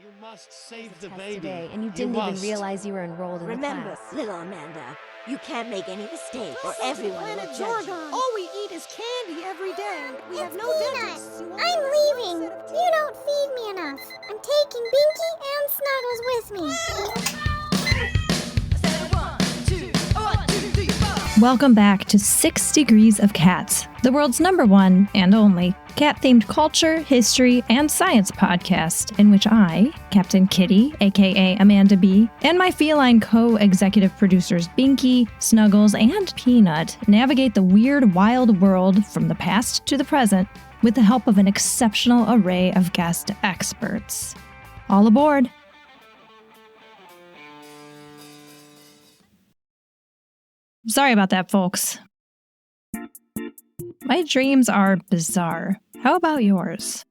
You must save the test baby. Today, and you didn't even realize you were enrolled in Remember, the class. little Amanda, you can't make any mistake or everyone will judge you. All we eat is candy every day. We have no dentists. I'm leaving. You don't feed me enough. I'm taking Binky and Snuggles with me. Welcome back to 6 Degrees of Cats, the world's #1 and only cat-themed culture, history, and science podcast, in which I, Captain Kitty, aka Amanda B., and my feline co-executive producers Binky, Snuggles, and Peanut navigate the weird, wild world from the past to the present with the help of an exceptional array of guest experts. All aboard! Sorry about that, folks. My dreams are bizarre. How about yours?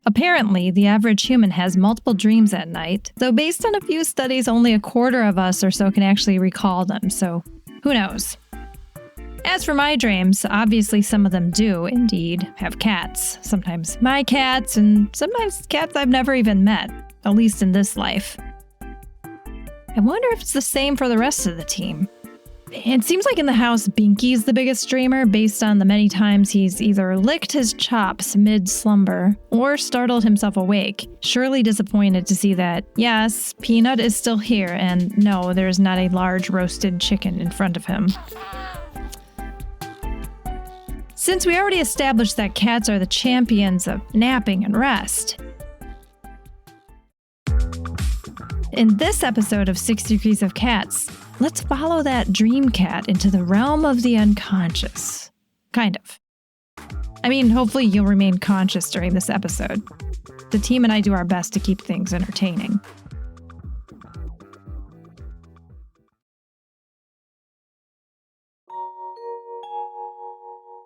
Apparently, the average human has multiple dreams at night, though based on a few studies, only a quarter of us or so can actually recall them, so who knows? As for my dreams, obviously some of them do, indeed, have cats. Sometimes my cats, and sometimes cats I've never even met, at least in this life. I wonder if it's the same for the rest of the team. It seems like in the house, Binky's the biggest dreamer based on the many times he's either licked his chops mid-slumber or startled himself awake, surely disappointed to see that, yes, Peanut is still here, and no, there's not a large roasted chicken in front of him. Since we already established that cats are the champions of napping and rest, in this episode of 6 Degrees of Cats, let's follow that dream cat into the realm of the unconscious. Kind of. I mean, hopefully you'll remain conscious during this episode. The team and I do our best to keep things entertaining.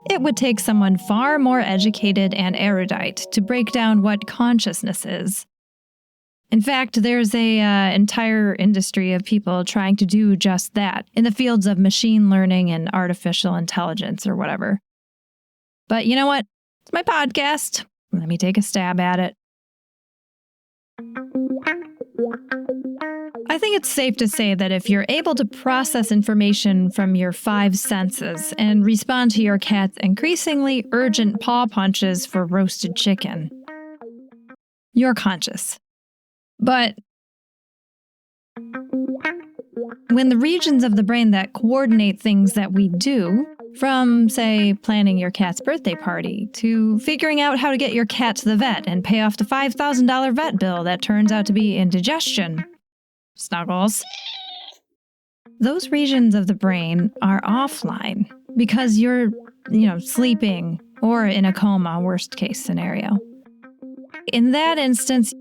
It would take someone far more educated and erudite to break down what consciousness is. In fact, there's an entire industry of people trying to do just that in the fields of machine learning and artificial intelligence or whatever. But you know what? It's my podcast. Let me take a stab at it. I think it's safe to say that if you're able to process information from your 5 senses and respond to your cat's increasingly urgent paw punches for roasted chicken, you're conscious. But when the regions of the brain that coordinate things that we do, from, say, planning your cat's birthday party, to figuring out how to get your cat to the vet and pay off the $5,000 vet bill that turns out to be indigestion, Snuggles, those regions of the brain are offline because you're, sleeping or in a coma, worst case scenario. In that instance,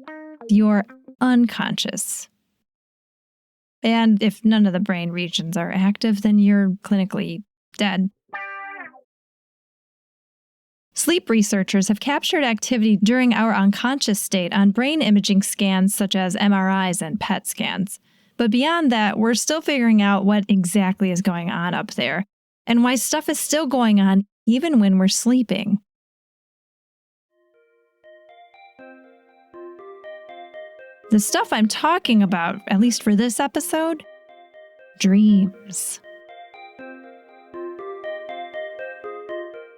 you're unconscious. And if none of the brain regions are active, then you're clinically dead. Sleep researchers have captured activity during our unconscious state on brain imaging scans such as MRIs and PET scans. But beyond that, we're still figuring out what exactly is going on up there, and why stuff is still going on even when we're sleeping. The stuff I'm talking about, at least for this episode, dreams.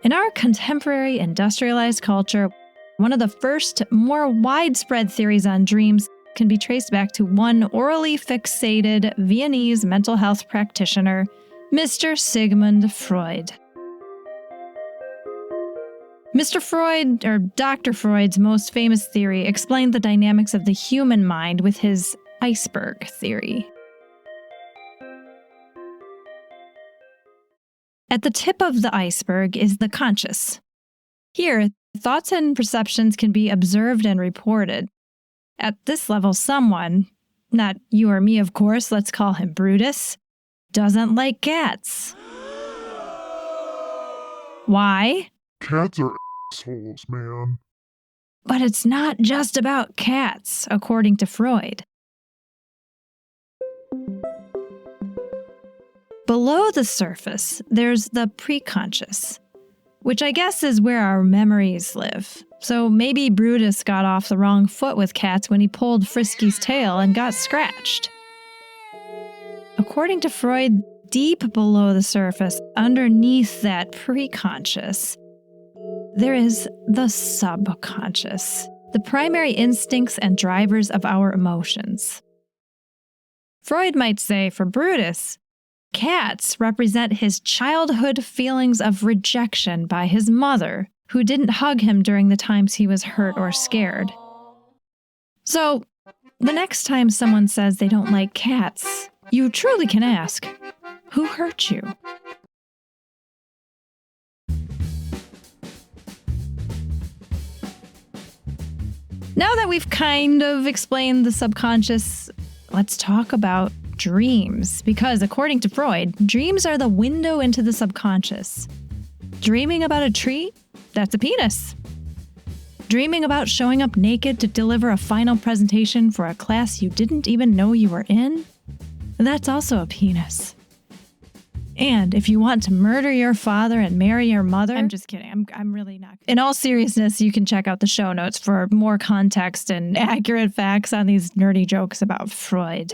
In our contemporary industrialized culture, one of the first, more widespread theories on dreams can be traced back to one orally fixated Viennese mental health practitioner, Mr. Sigmund Freud. Mr. Freud, or Dr. Freud's most famous theory, explained the dynamics of the human mind with his iceberg theory. At the tip of the iceberg is the conscious. Here, thoughts and perceptions can be observed and reported. At this level, someone, not you or me of course, let's call him Brutus, doesn't like cats. Why? Cats are assholes, man. But it's not just about cats, according to Freud. Below the surface, there's the preconscious. which I guess is where our memories live. So maybe Brutus got off the wrong foot with cats when he pulled Frisky's tail and got scratched. According to Freud, deep below the surface, underneath that preconscious, there is the subconscious, the primary instincts and drivers of our emotions. Freud might say for Brutus, cats represent his childhood feelings of rejection by his mother, who didn't hug him during the times he was hurt or scared. So, the next time someone says they don't like cats, you truly can ask, who hurt you? Now that we've kind of explained the subconscious, let's talk about dreams. Because according to Freud, dreams are the window into the subconscious. Dreaming about a tree? That's a penis. Dreaming about showing up naked to deliver a final presentation for a class you didn't even know you were in? That's also a penis. And if you want to murder your father and marry your mother... I'm just kidding. I'm really not. In all seriousness, you can check out the show notes for more context and accurate facts on these nerdy jokes about Freud.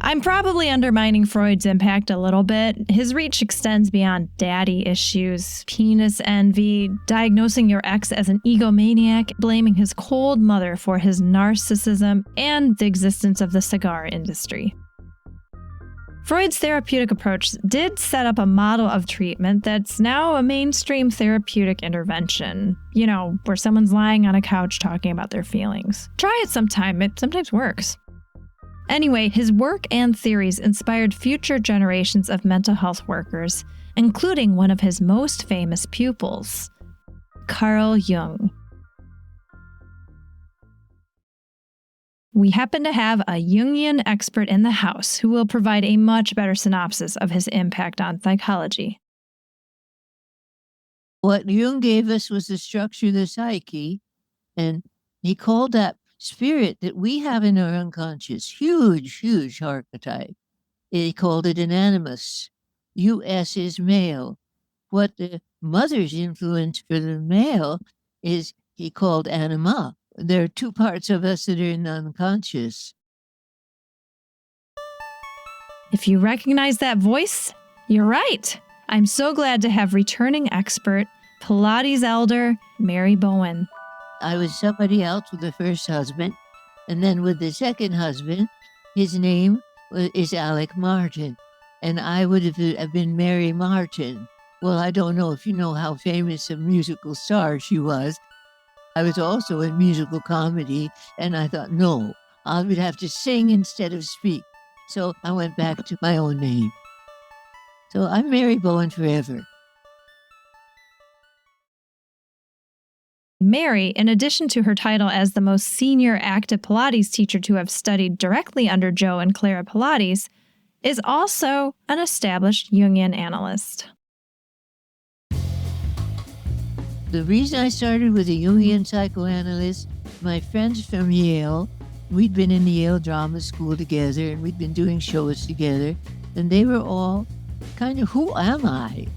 I'm probably undermining Freud's impact a little bit. His reach extends beyond daddy issues, penis envy, diagnosing your ex as an egomaniac, blaming his cold mother for his narcissism, and the existence of the cigar industry. Freud's therapeutic approach did set up a model of treatment that's now a mainstream therapeutic intervention. You know, where someone's lying on a couch talking about their feelings. Try it sometime. It sometimes works. Anyway, his work and theories inspired future generations of mental health workers, including one of his most famous pupils, Carl Jung. We happen to have a Jungian expert in the house who will provide a much better synopsis of his impact on psychology. What Jung gave us was the structure of the psyche, and he called that spirit that we have in our unconscious, huge archetype. He called it an animus. US is male. What the mother's influence for the male is he called anima. There are two parts of us that are in the unconscious. If you recognize that voice, you're right. I'm so glad to have returning expert, Pilates elder, Mary Bowen. I was somebody else with the first husband, and then with the second husband, his name is Alec Martin, and I would have been Mary Martin. Well, I don't know if you know how famous a musical star she was. I was also in musical comedy, and I thought, no, I would have to sing instead of speak. So I went back to my own name. So I'm Mary Bowen forever. Mary, in addition to her title as the most senior active Pilates teacher to have studied directly under Joe and Clara Pilates, is also an established Jungian analyst. The reason I started with a Jungian psychoanalyst, my friends from Yale, we'd been in the Yale Drama School together, and we'd been doing shows together, and they were all kind of, who am I?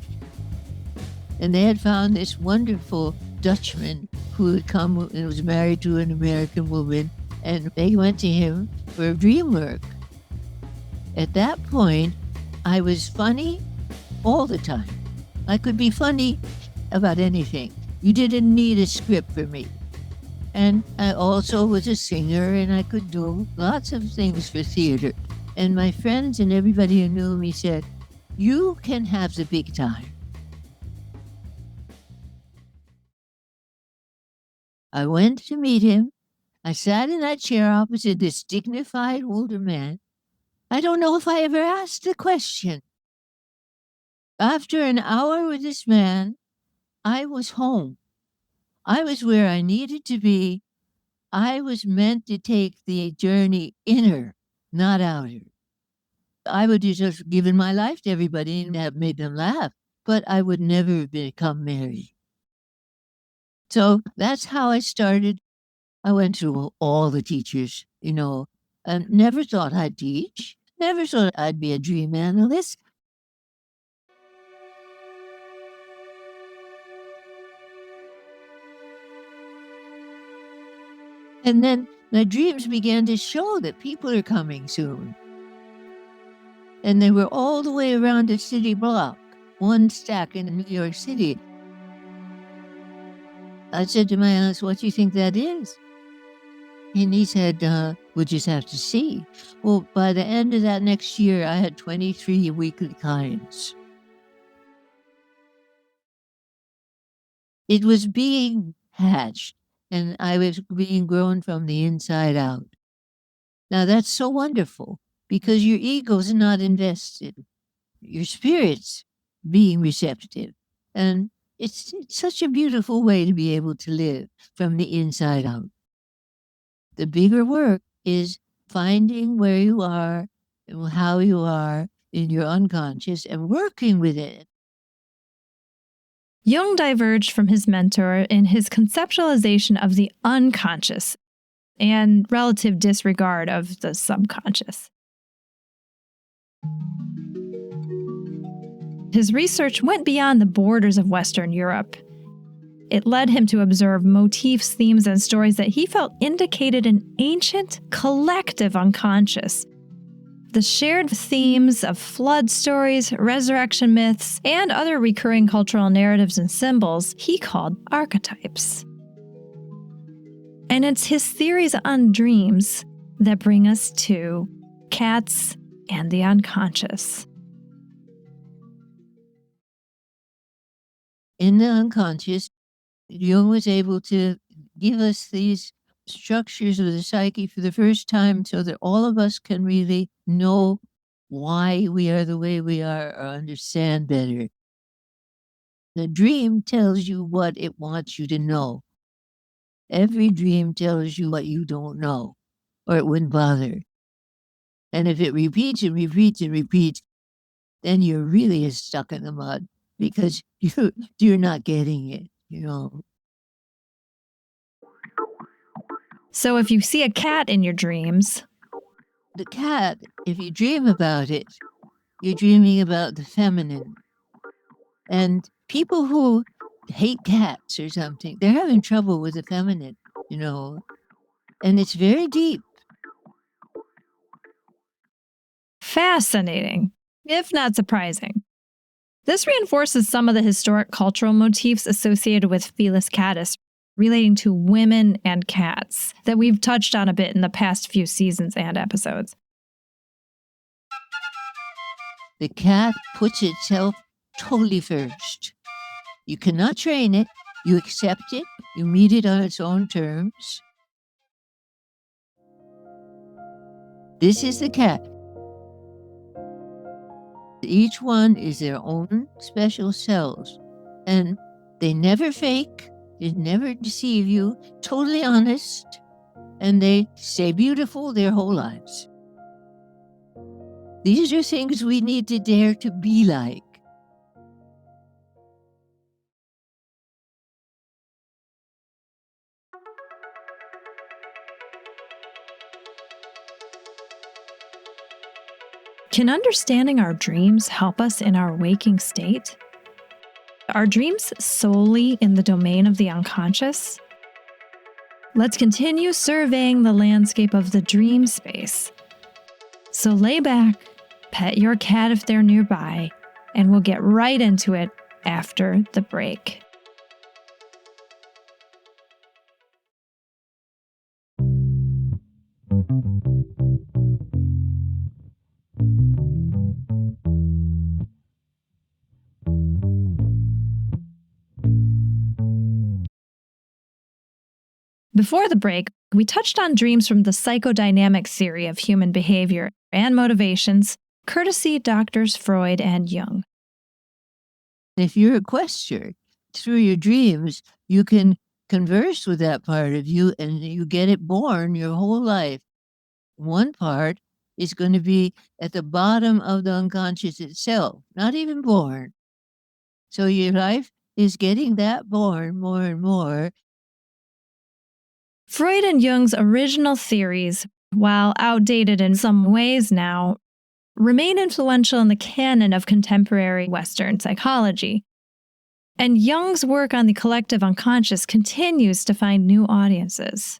And they had found this wonderful Dutchman who had come and was married to an American woman, and they went to him for dream work. At that point, I was funny all the time. I could be funny about anything. You didn't need a script for me. And I also was a singer, and I could do lots of things for theater. And my friends and everybody who knew me said, you can have the big time. I went to meet him. I sat in that chair opposite this dignified older man. I don't know if I ever asked the question. After an hour with this man, I was home. I was where I needed to be. I was meant to take the journey inner, not outer. I would have just given my life to everybody and have made them laugh, but I would never become Mary. So that's how I started. I went through all the teachers, and never thought I'd teach, never thought I'd be a dream analyst. And then my dreams began to show that people are coming soon. And they were all the way around a city block, one stack in New York City. I said to my analyst, "What do you think that is?" And he said, "We'll just have to see." Well, by the end of that next year, I had 23 weekly clients. It was being hatched, and I was being grown from the inside out. Now, that's so wonderful because your ego's not invested. Your spirit's being receptive. And it's such a beautiful way to be able to live from the inside out. The bigger work is finding where you are and how you are in your unconscious and working with it. Jung diverged from his mentor in his conceptualization of the unconscious and relative disregard of the subconscious. His research went beyond the borders of Western Europe. It led him to observe motifs, themes, and stories that he felt indicated an ancient, collective unconscious. The shared themes of flood stories, resurrection myths, and other recurring cultural narratives and symbols he called archetypes. And it's his theories on dreams that bring us to cats and the unconscious. In the unconscious, Jung was able to give us these structures of the psyche for the first time so that all of us can really know why we are the way we are or understand better. The dream tells you what it wants you to know. Every dream tells you what you don't know, or it wouldn't bother. And if it repeats and repeats and repeats, then you're really stuck in the mud because you're not getting it, you know. So if you see a cat in your dreams, the cat, if you dream about it, you're dreaming about the feminine. And people who hate cats or something, they're having trouble with the feminine, you know. And it's very deep. fascinating, if not surprising. This reinforces some of the historic cultural motifs associated with Felis catus relating to women and cats that we've touched on a bit in the past few seasons and episodes. The cat puts itself totally first. You cannot train it. You accept it. You meet it on its own terms. This is the cat. Each one is their own special selves, and they never fake, they never deceive you, totally honest, and they stay beautiful their whole lives. These are things we need to dare to be like. Can understanding our dreams help us in our waking state? Are dreams solely in the domain of the unconscious? Let's continue surveying the landscape of the dream space. So lay back, pet your cat if they're nearby, and we'll get right into it after the break. Before the break, we touched on dreams from the psychodynamic theory of human behavior and motivations, courtesy Doctors Freud and Jung. If you're a questioner, through your dreams, you can converse with that part of you and you get it born your whole life. One part is going to be at the bottom of the unconscious itself, not even born. So your life is getting that born more and more. Freud and Jung's original theories, while outdated in some ways now, remain influential in the canon of contemporary Western psychology. And Jung's work on the collective unconscious continues to find new audiences.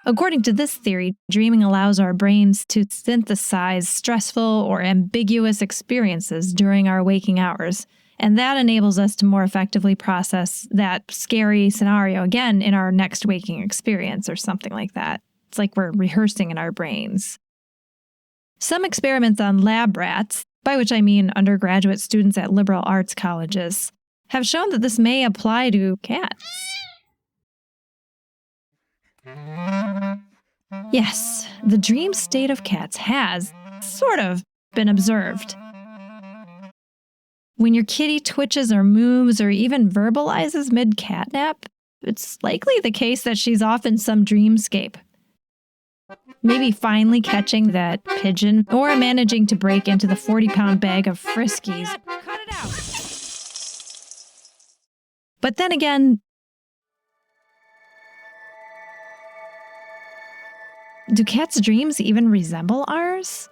According to this theory, dreaming allows our brains to synthesize stressful or ambiguous experiences during our waking hours, and that enables us to more effectively process that scary scenario again in our next waking experience or something like that. It's like we're rehearsing in our brains. Some experiments on lab rats, by which I mean undergraduate students at liberal arts colleges, have shown that this may apply to cats. Yes, the dream state of cats has, sort of, been observed. When your kitty twitches or moves or even verbalizes mid-catnap, it's likely the case that she's off in some dreamscape. Maybe finally catching that pigeon or managing to break into the 40-pound bag of Friskies. Cut it out! But then again, do cats' dreams even resemble ours?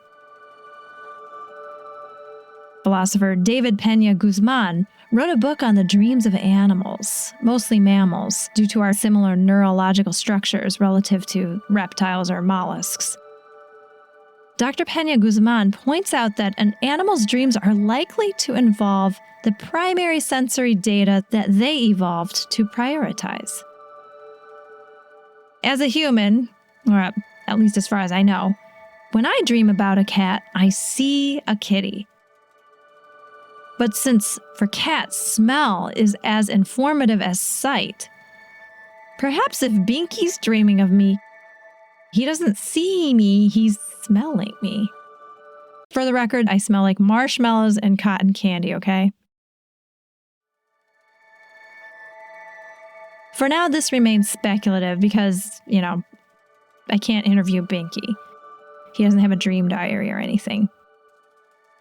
Philosopher David Pena Guzman wrote a book on the dreams of animals, mostly mammals, due to our similar neurological structures relative to reptiles or mollusks. Dr. Pena Guzman points out that an animal's dreams are likely to involve the primary sensory data that they evolved to prioritize. As a human, or at least as far as I know, when I dream about a cat, I see a kitty. But since for cats, smell is as informative as sight, perhaps if Binky's dreaming of me, he doesn't see me, he's smelling me. For the record, I smell like marshmallows and cotton candy, okay? For now, this remains speculative because, I can't interview Binky. He doesn't have a dream diary or anything.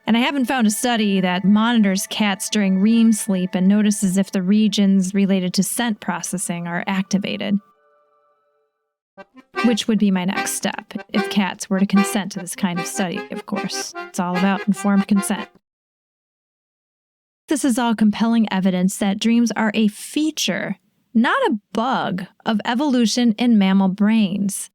And I haven't found a study that monitors cats during REM sleep and notices if the regions related to scent processing are activated. Which would be my next step, if cats were to consent to this kind of study, of course. It's all about informed consent. This is all compelling evidence that dreams are a feature, not a bug, of evolution in mammal brains.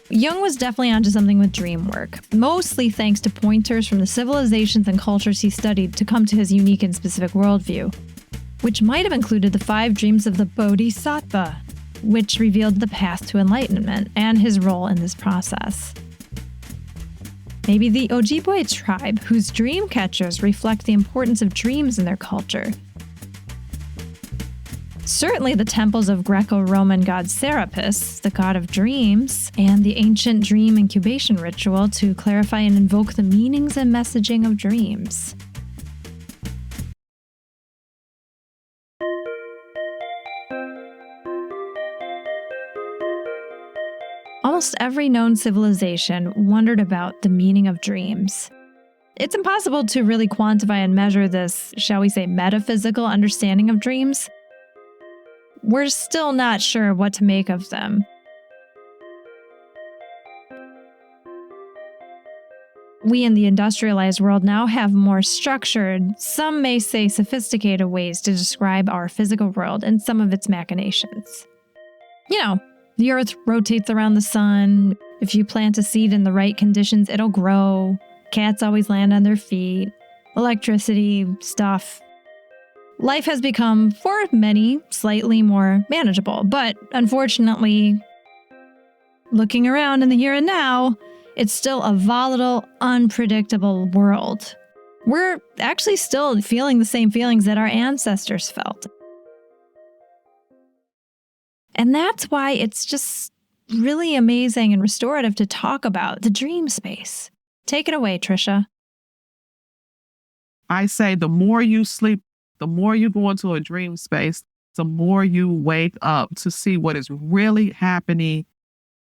Jung was definitely onto something with dream work, mostly thanks to pointers from the civilizations and cultures he studied to come to his unique and specific worldview, which might have included the 5 dreams of the Bodhisattva, which revealed the path to enlightenment and his role in this process. Maybe the Ojibwe tribe, whose dream catchers reflect the importance of dreams in their culture. Certainly the temples of Greco-Roman god Serapis, the god of dreams, and the ancient dream incubation ritual to clarify and invoke the meanings and messaging of dreams. Almost every known civilization wondered about the meaning of dreams. It's impossible to really quantify and measure this, shall we say, metaphysical understanding of dreams. We're still not sure what to make of them. We in the industrialized world now have more structured, some may say sophisticated ways to describe our physical world and some of its machinations. The earth rotates around the sun. If you plant a seed in the right conditions, it'll grow. Cats always land on their feet. Electricity, stuff. Life has become, for many, slightly more manageable, but unfortunately, looking around in the here and now, it's still a volatile, unpredictable world. We're actually still feeling the same feelings that our ancestors felt. And that's why it's just really amazing and restorative to talk about the dream space. Take it away, Tricia. I say the more you sleep, the more you go into a dream space, the more you wake up to see what is really happening.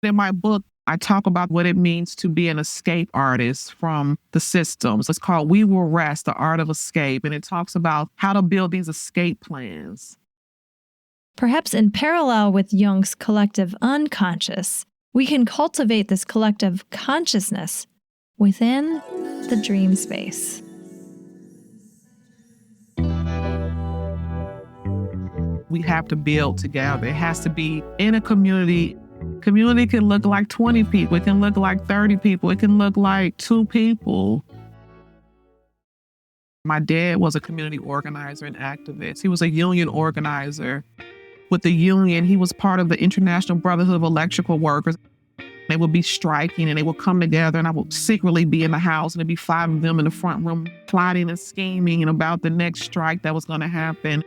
In my book, I talk about what it means to be an escape artist from the systems. It's called We Will Rest, The Art of Escape. And it talks about how to build these escape plans. Perhaps in parallel with Jung's collective unconscious, we can cultivate this collective consciousness within the dream space. we have to build together. It has to be in a community. Community can look like 20 people. It can look like 30 people. It can look like 2 people. My dad was a community organizer and activist. He was a union organizer. With the union, he was part of the International Brotherhood of Electrical Workers. They would be striking and they would come together, and I would secretly be in the house, and there'd be 5 of them in the front room plotting and scheming about the next strike that was going to happen.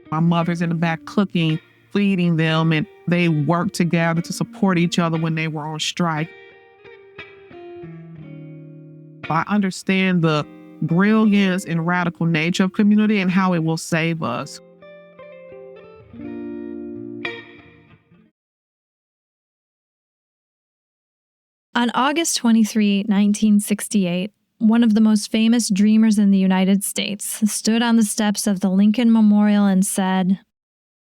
My mother's in the back cooking, feeding them, and they worked together to support each other when they were on strike. I understand the brilliance and radical nature of community and how it will save us. On August 23, 1968, one of the most famous dreamers in the United States stood on the steps of the Lincoln Memorial and said,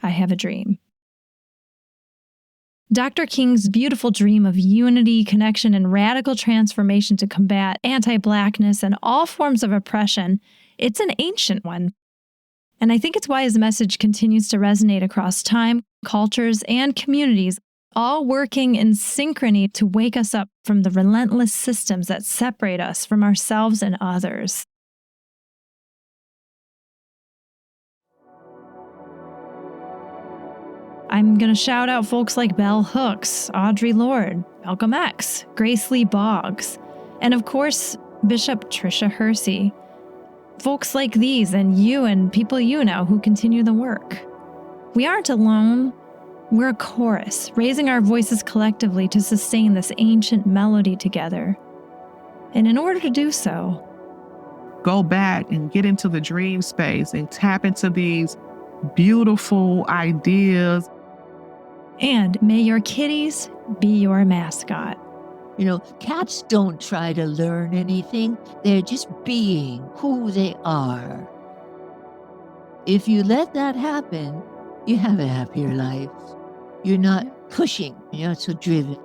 "I have a dream." Dr. King's beautiful dream of unity, connection, and radical transformation to combat anti-Blackness and all forms of oppression, it's an ancient one. And I think it's why his message continues to resonate across time, cultures, and communities, all working in synchrony to wake us up from the relentless systems that separate us from ourselves and others. I'm going to shout out folks like Bell Hooks, Audre Lorde, Malcolm X, Grace Lee Boggs, and of course, Bishop Tricia Hersey. Folks like these and you and people you know who continue the work. We aren't alone. We're a chorus, raising our voices collectively to sustain this ancient melody together. And in order to do so, go back and get into the dream space and tap into these beautiful ideas. And may your kitties be your mascot. You know, cats don't try to learn anything. They're just being who they are. If you let that happen, you have a happier life. You're not pushing. You're not so driven.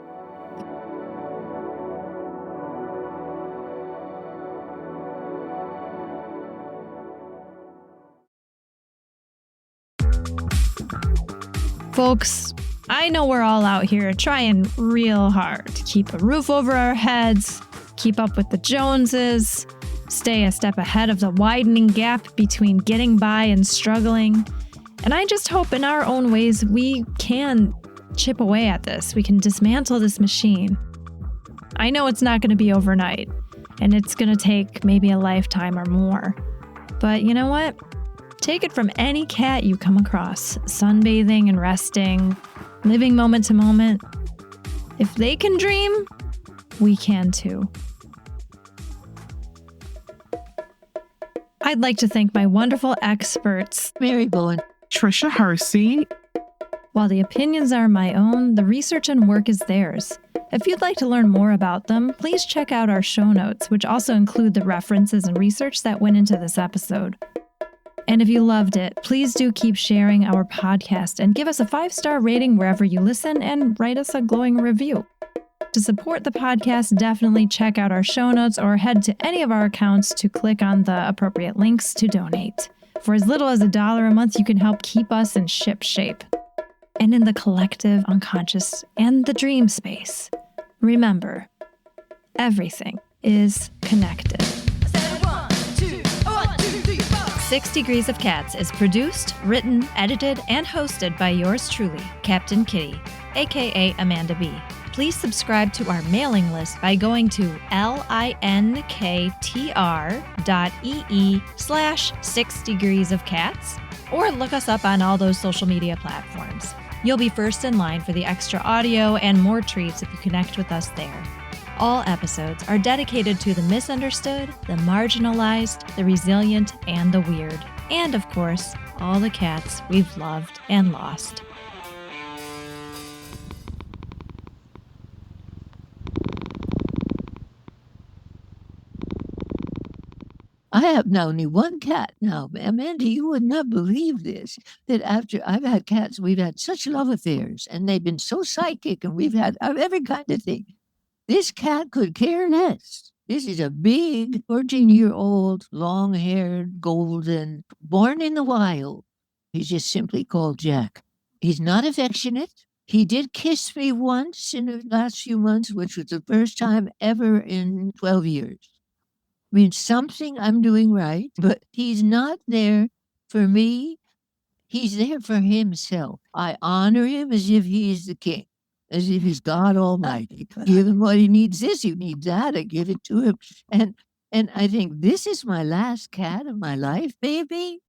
Folks, I know we're all out here trying real hard to keep a roof over our heads, keep up with the Joneses, stay a step ahead of the widening gap between getting by and struggling. And I just hope in our own ways we can chip away at this. We can dismantle this machine. I know it's not going to be overnight, and it's going to take maybe a lifetime or more. But you know what? Take it from any cat you come across, sunbathing and resting, living moment to moment. If they can dream, we can too. I'd like to thank my wonderful experts, Mary Bowen, Tricia Hersey. While the opinions are my own, the research and work is theirs. If you'd like to learn more about them, please check out our show notes, which also include the references and research that went into this episode. And if you loved it, please do keep sharing our podcast and give us a 5-star rating wherever you listen and write us a glowing review. To support the podcast, definitely check out our show notes or head to any of our accounts to click on the appropriate links to donate. For as little as $1 a month, you can help keep us in ship shape and in the collective unconscious and the dream space. Remember, everything is connected. 6 Degrees of Cats is produced, written, edited, and hosted by yours truly, Captain Kitty, aka Amanda B. Please subscribe to our mailing list by going to linktr.ee/6degreesofcats or look us up on all those social media platforms. You'll be first in line for the extra audio and more treats if you connect with us there. All episodes are dedicated to the misunderstood, the marginalized, the resilient, and the weird. And of course, all the cats we've loved and lost. I have now only one cat now. Amanda, you would not believe this, that after I've had cats, we've had such love affairs, and they've been so psychic, and we've had every kind of thing. This cat could care less. This is a big 14-year-old, long-haired, golden, born in the wild. He's just simply called Jack. He's not affectionate. He did kiss me once in the last few months, which was the first time ever in 12 years. I mean, something I'm doing right, but he's not there for me. He's there for himself. I honor him as if he is the king, as if he's God Almighty. Give him what he needs this, he needs that, I give it to him. And I think this is my last cat of my life, baby.